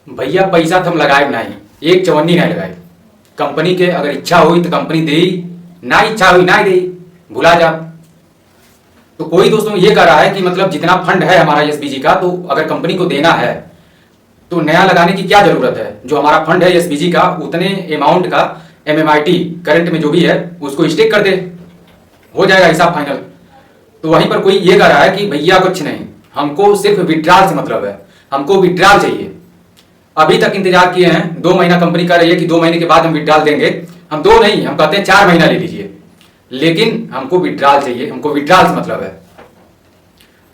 भैया पैसा तो हम लगाए नहीं, एक चवन्नी नहीं लगाए। कंपनी के अगर इच्छा हुई तो कंपनी दे, ना इच्छा हुई ना दे, भुला जा। तो कोई दोस्तों ये कह रहा है कि मतलब जितना फंड है हमारा एसबीजी का, तो अगर कंपनी को देना है तो नया लगाने की क्या जरूरत है। जो हमारा फंड है एसबीजी का, उतने अमाउंट का एमएमआईटी करंट में जो भी है उसको स्टेक कर दे, हो जाएगा हिसाब फाइनल। तो वहीं पर कोई ये कह रहा है कि भैया कुछ नहीं, हमको सिर्फ विड्रॉल से मतलब है, हमको विड्रॉल चाहिए। अभी तक इंतजार किए हैं, 2 महीना कंपनी कह रही है कि 2 महीने के बाद हम विड्रॉल देंगे। हम 2 नहीं, हम कहते हैं 4 महीना ले लीजिए, लेकिन हमको विड्रॉल चाहिए, हमको विड्रॉल से मतलब है।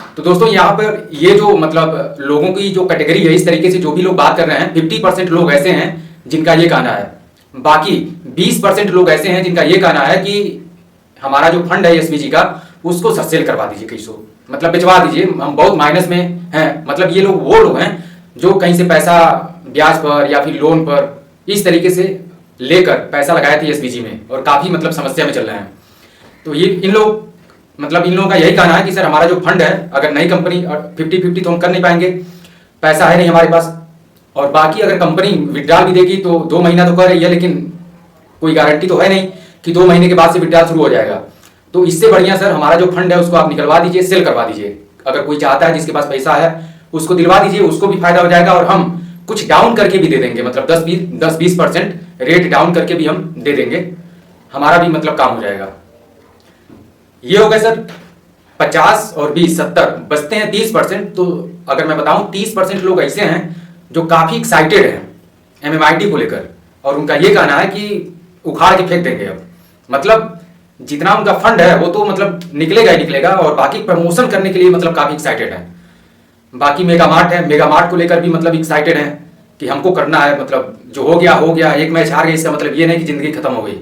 तो दोस्तों यहाँ पर ये जो मतलब लोगों की जो कैटेगरी है, इस तरीके से जो भी लोग बात कर रहे हैं, 50% लोग ऐसे हैं जिनका ये कहना है, बाकी 20% लोग ऐसे हैं जिनका ये कहना है कि हमारा जो फंड है एसबीजी का, उसको सेल करवा दीजिए, कैसो मतलब भिजवा दीजिए, हम बहुत माइनस में हैं। मतलब ये लोग वो लोग हैं जो कहीं से पैसा ब्याज पर या फिर लोन पर इस तरीके से लेकर पैसा लगाए थे एसबीजी में, और काफी मतलब समस्या में चल रहे हैं। तो ये इन लोगों का यही कहना है कि सर हमारा जो फंड है, अगर नई कंपनी 50-50 तो हम कर नहीं पाएंगे, पैसा है नहीं हमारे पास, और बाकी अगर कंपनी विड्रॉल भी देगी तो 2 महीना तो कर रही है, लेकिन कोई गारंटी तो है नहीं कि 2 महीने के बाद से विड्रॉल शुरू हो जाएगा। तो इससे बढ़िया सर हमारा जो फंड है उसको आप निकलवा दीजिए, सेल करवा दीजिए। अगर कोई चाहता है, जिसके पास पैसा है, उसको दिलवा दीजिए, उसको भी फायदा हो जाएगा, और हम कुछ डाउन करके भी दे देंगे, मतलब 10-20% रेट डाउन करके भी हम दे देंगे, हमारा भी मतलब काम हो जाएगा। ये हो गए सर 50 और 20 70, बचते हैं 30%। तो अगर मैं बताऊं 30% लोग ऐसे हैं जो काफी एक्साइटेड हैं एमएमआईटी को लेकर, और उनका ये कहना है कि उखाड़ के फेंक देंगे। अब मतलब जितना उनका फंड है वो तो मतलब निकलेगा ही निकलेगा, और बाकी प्रमोशन करने के लिए मतलब काफी एक्साइटेड है। बाकी मेगामार्ट है, मेगामार्ट को लेकर भी मतलब एक्साइटेड है कि हमको करना है, मतलब जो हो गया, एक मैच हार गए, इसका मतलब ये नहीं कि जिंदगी खत्म हो गई।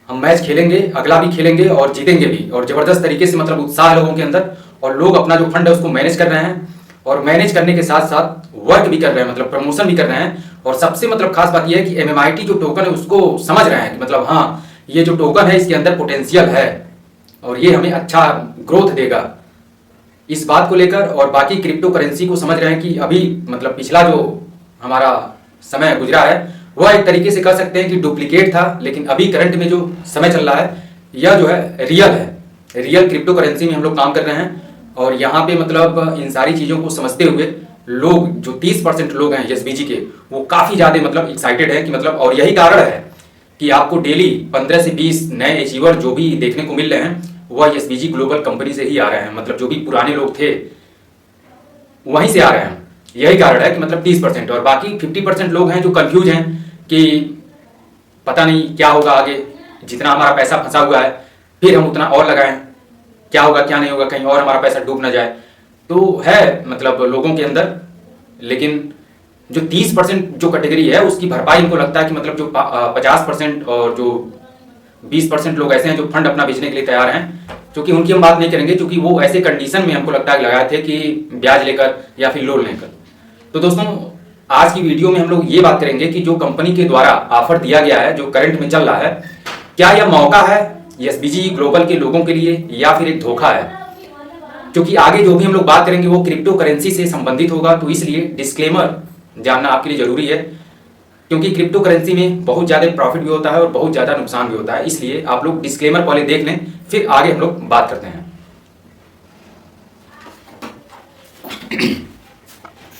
हम मैच खेलेंगे, अगला भी खेलेंगे और जीतेंगे भी, और जबरदस्त तरीके से मतलब उत्साह है लोगों के अंदर, और लोग अपना जो फंड है उसको मैनेज कर रहे हैं, और मैनेज करने के साथ साथ वर्क भी कर रहे हैं, मतलब प्रमोशन भी कर रहे हैं। और सबसे मतलब खास बात यह है कि एमएमआईटी जो टोकन है उसको समझ रहे हैं कि मतलब हाँ, ये जो टोकन है इसके अंदर पोटेंशियल है और ये हमें अच्छा ग्रोथ देगा, इस बात को लेकर। और बाकी क्रिप्टो करेंसी को समझ रहे हैं कि अभी मतलब पिछला जो हमारा समय गुजरा है वह एक तरीके से कह सकते हैं कि डुप्लीकेट था, लेकिन अभी करंट में जो समय चल रहा है यह जो है रियल है। रियल क्रिप्टो करेंसी में हम लोग काम कर रहे हैं, और यहाँ पे मतलब इन सारी चीज़ों को समझते हुए लोग जो 30% लोग हैं एसबीजी के, वो काफ़ी ज़्यादा मतलब एक्साइटेड है कि मतलब, और यही कारण है कि आपको डेली 15 से 20 नए अचीवर जो भी देखने को मिल रहे हैं वह एसबीजी ग्लोबल कंपनी से ही आ रहे हैं। मतलब जो भी पुराने लोग थे वहीं से आ रहे हैं, यही कारण है कि मतलब 30%। और बाकी 50% लोग हैं जो कंफ्यूज हैं कि पता नहीं क्या होगा आगे, जितना हमारा पैसा फंसा हुआ है फिर हम उतना और लगाएं, क्या होगा क्या नहीं होगा, कहीं और हमारा पैसा डूब ना जाए। तो है मतलब लोगों के अंदर, लेकिन जो 30% जो कैटेगरी है उसकी भरपाई इनको लगता है कि मतलब जो 50% और जो 20% लोग ऐसे हैं जो फंड अपना बेचने के लिए तैयार हैं, क्योंकि उनकी हम बात नहीं करेंगे, क्योंकि वो ऐसे कंडीशन में हमको लगता है लगाए थे कि ब्याज लेकर या फिर लोन लेकर। तो दोस्तों आज की वीडियो में हम लोग ये बात करेंगे कि जो कंपनी के द्वारा ऑफर दिया गया है, जो करंट में चल रहा है, क्या यह मौका है एसबीजी ग्लोबल के लोगों के लिए या फिर एक धोखा है। क्योंकि आगे जो भी हम लोग बात करेंगे वो क्रिप्टो करेंसी से संबंधित होगा, तो इसलिए डिस्क्लेमर जानना आपके लिए जरूरी है, क्योंकि क्रिप्टो करेंसी में बहुत ज़्यादा प्रॉफिट भी होता है और बहुत ज़्यादा नुकसान भी होता है। इसलिए आप लोग डिस्क्लेमर पहले देख लें, फिर आगे हम लोग बात करते हैं।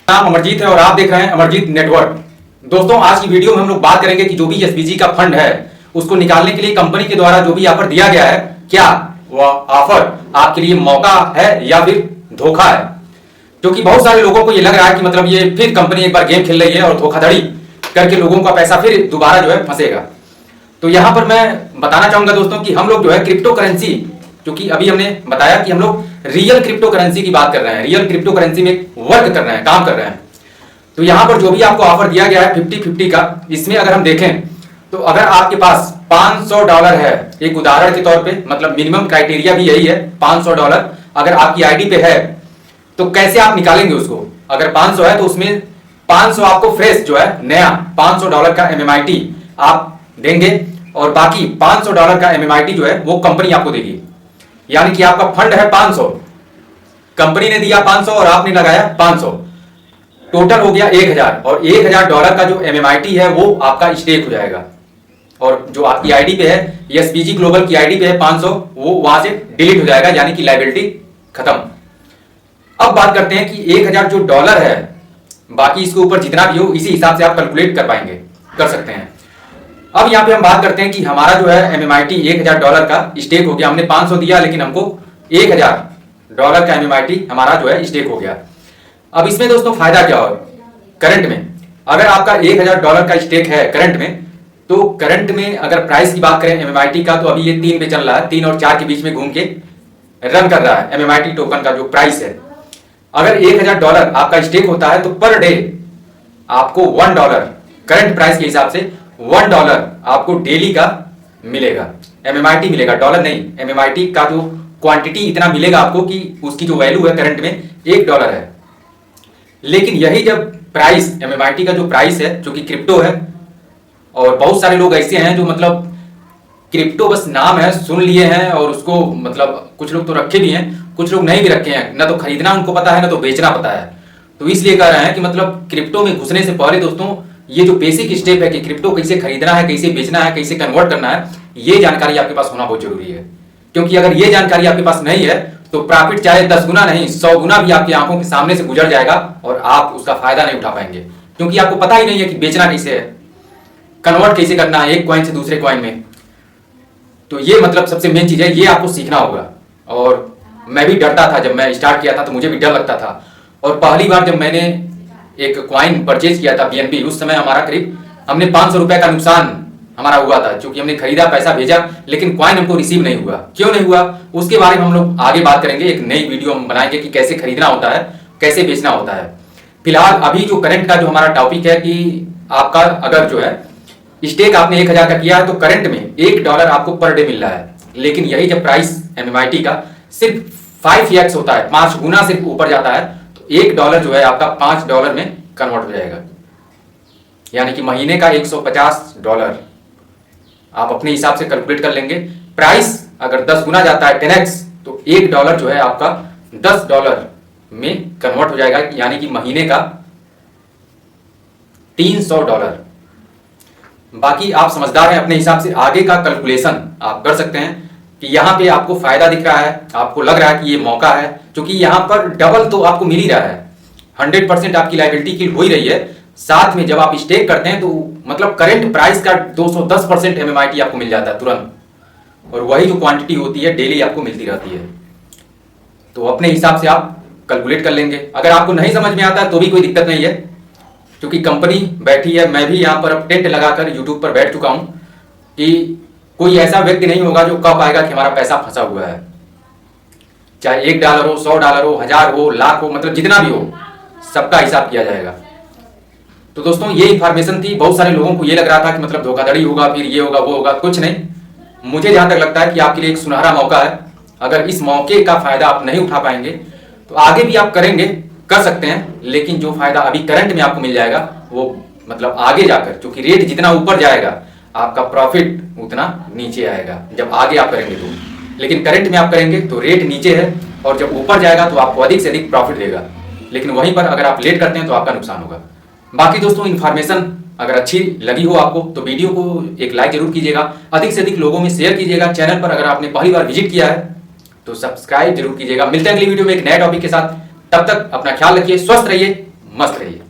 नाम अमरजीत है और आप देख रहे हैं अमरजीत नेटवर्क। दोस्तों आज की वीडियो में हम लोग बात करेंगे कि जो भी एसबीजी का फंड है उसको निकालने के लिए कंपनी के द्वारा जो भी ऑफर दिया गया है, क्या वह ऑफर आपके लिए मौका है या फिर धोखा है। क्योंकि बहुत सारे लोगों को ये लग रहा है कि मतलब ये फिर कंपनी एक बार गेम खेल रही है और धोखाधड़ी करके लोगों का पैसा फिर दोबारा जो है फंसेगा। तो यहां पर मैं बताना चाहूंगा दोस्तों कि हम लोग जो है क्रिप्टो करेंसी, क्योंकि अभी हमने बताया कि हम लोग रियल क्रिप्टो करेंसी की बात कर रहे हैं, रियल क्रिप्टो करेंसी में वर्क कर रहे हैं, काम कर रहे हैं। तो यहां पर जो भी आपको ऑफर दिया गया है 50-50 का, इसमें अगर हम देखें तो अगर आपके पास $500 है, एक उदाहरण के तौर पे, मतलब मिनिमम क्राइटेरिया भी यही है $500 अगर आपकी आईडी पे है, तो कैसे आप निकालेंगे उसको। अगर 500 है तो उसमें 500 आपको फ्रेश जो है नया $500 का एमएमआईटी आप देंगे, और बाकी $500 का एमएमआईटी जो है वो कंपनी आपको देगी। यानी कि आपका फंड है 500, कंपनी ने दिया 500 और आपने लगाया 500। टोटल हो गया 1000 और $1000 का जो MMIT है वो आपका स्टेक हो जाएगा। और जो आपकी आईडी पे है SPG ग्लोबल की आईडी पे है 500, वो वहां से डिलीट हो जाएगा, यानी कि लाइबिलिटी खत्म। अब बात करते हैं कि 1000 जो डॉलर है, बाकी इसके ऊपर जितना भी हो इसी हिसाब से आप कैलकुलेट कर सकते हैं। अब यहाँ पे हम बात करते हैं कि हमारा जो है MMIT $1000 का स्टेक हो गया। हमने 500 दिया लेकिन हमको $1000 का MMIT हमारा जो है स्टेक हो गया। अब इसमें दोस्तों फायदा क्या हो करंट में, अगर आपका $1000 का स्टेक है करंट में, तो करंट में अगर प्राइस की बात करें MMIT का, तो अभी ये 3 पे चल रहा है, 3 और 4 के बीच में घूम के रन कर रहा है MMIT टोकन का जो प्राइस है। अगर $1000 आपका स्टेक होता है तो पर डे आपको $1 करंट प्राइस के हिसाब से $1 आपको डेली का मिलेगा, MMIT मिलेगा, डॉलर नहीं। MMIT का जो क्वांटिटी इतना मिलेगा आपको कि उसकी जो वैल्यू है करंट में $1 है। लेकिन यही जब प्राइस MMIT का जो प्राइस है, जो कि क्रिप्टो है, और बहुत सारे लोग ऐसे हैं जो मतलब क्रिप्टो बस नाम है, सुन लिए हैं और उसको मतलब कुछ लोग तो रखे भी हैं, कुछ लोग नहीं भी रखे हैं, ना तो खरीदना उनको पता है ना तो बेचना पता है। तो इसलिए कह रहे हैं कि मतलब क्रिप्टो में घुसने से पहले दोस्तों ये जो बेसिक स्टेप है कि क्रिप्टो कैसे खरीदना है, कैसे बेचना है, कैसे कन्वर्ट करना है, ये जानकारी आपके पास होना बहुत जरूरी है। क्योंकि अगर ये जानकारी आपके पास नहीं है तो प्रॉफिट चाहे 10 गुना नहीं 100 गुना भी आपकी आंखों के सामने से गुजर जाएगा और आप उसका फायदा नहीं उठा पाएंगे, क्योंकि आपको पता ही नहीं है कि बेचना कैसे है, कन्वर्ट कैसे करना है एक कॉइन से दूसरे कॉइन में। तो ये मतलब सबसे मेन चीज है, ये आपको सीखना होगा। और मैं भी डरता था, जब मैं स्टार्ट किया था तो मुझे भी डर लगता था। और पहली बार जब मैंने एक कॉइन परचेज किया था BNB, उस समय हमारा करीब हमने 500 रुपए का नुकसान हमारा हुआ था, क्योंकि हमने खरीदा, पैसा भेजा, लेकिन कॉइन हमको रिसीव नहीं हुआ। क्यों नहीं हुआ उसके बारे में हम लोग आगे बात करेंगे, एक नई वीडियो हम बनाएंगे कि कैसे खरीदना होता है, कैसे बेचना होता है। फिलहाल अभी जो करंट का जो हमारा टॉपिक है कि आपका अगर जो है स्टेक आपने 1000 का किया है तो करंट में $1 आपको पर डे मिल रहा है। लेकिन यही जब प्राइस MMIT का सिर्फ 5x होता है, 5 गुना सिर्फ ऊपर जाता है, तो $1 जो है आपका $5 में कन्वर्ट हो जाएगा, यानी कि महीने का $150 आप अपने हिसाब से कैलकुलेट कर लेंगे। प्राइस अगर 10 गुना जाता है 10x, तो $1 जो है आपका $10 में कन्वर्ट हो जाएगा, यानी कि महीने का $300। बाकी आप समझदार हैं, अपने हिसाब से आगे का कैलकुलेशन आप कर सकते हैं कि यहाँ पे आपको फायदा दिख रहा है, आपको लग रहा है कि ये मौका है, क्योंकि यहाँ पर डबल तो आपको मिल ही रहा है, 100% आपकी लायबिलिटी किल हो ही रही है। साथ में जब आप स्टेक करते हैं तो मतलब करंट प्राइस का 210% MMIT आपको मिल जाता है तुरंत, और वही जो क्वांटिटी होती है डेली आपको मिलती रहती है। तो अपने हिसाब से आप कैलकुलेट कर लेंगे। अगर आपको नहीं समझ में आता है तो भी कोई दिक्कत नहीं है, क्योंकि कंपनी बैठी है, मैं भी यहाँ पर अब टेंट लगाकर यूट्यूब पर बैठ चुका हूँ कि कोई ऐसा व्यक्ति नहीं होगा जो कह पाएगा कि हमारा पैसा फंसा हुआ है। चाहे $1 हो, $100 हो, 1000 हो, लाख हो, मतलब जितना भी हो, सबका हिसाब किया जाएगा। तो दोस्तों ये इंफॉर्मेशन थी। बहुत सारे लोगों को ये लग रहा था कि मतलब धोखाधड़ी होगा, फिर ये होगा वो होगा, कुछ नहीं। मुझे जहां तक लगता है कि आपके लिए एक सुनहरा मौका है। अगर इस मौके का फायदा आप नहीं उठा पाएंगे तो आगे भी आप करेंगे, कर सकते हैं, लेकिन जो फायदा अभी करंट में आपको मिल जाएगा वो मतलब आगे जाकर, क्योंकि रेट जितना ऊपर जाएगा आपका प्रॉफिट उतना नीचे आएगा जब आगे आप करेंगे तो। लेकिन करंट में आप करेंगे तो रेट नीचे है और जब ऊपर जाएगा तो आपको अधिक से अधिक प्रॉफिट देगा, लेकिन वहीं पर अगर आप लेट करते हैं तो आपका नुकसान होगा। बाकी दोस्तों इन्फॉर्मेशन अगर अच्छी लगी हो आपको तो वीडियो को एक लाइक जरूर कीजिएगा, अधिक से अधिक लोगों में शेयर कीजिएगा। चैनल पर अगर आपने पहली बार विजिट किया है तो सब्सक्राइब जरूर कीजिएगा। मिलते हैं अगली वीडियो में एक नए टॉपिक के साथ। तब तक अपना ख्याल रखिए, स्वस्थ रहिए, मस्त रहिए।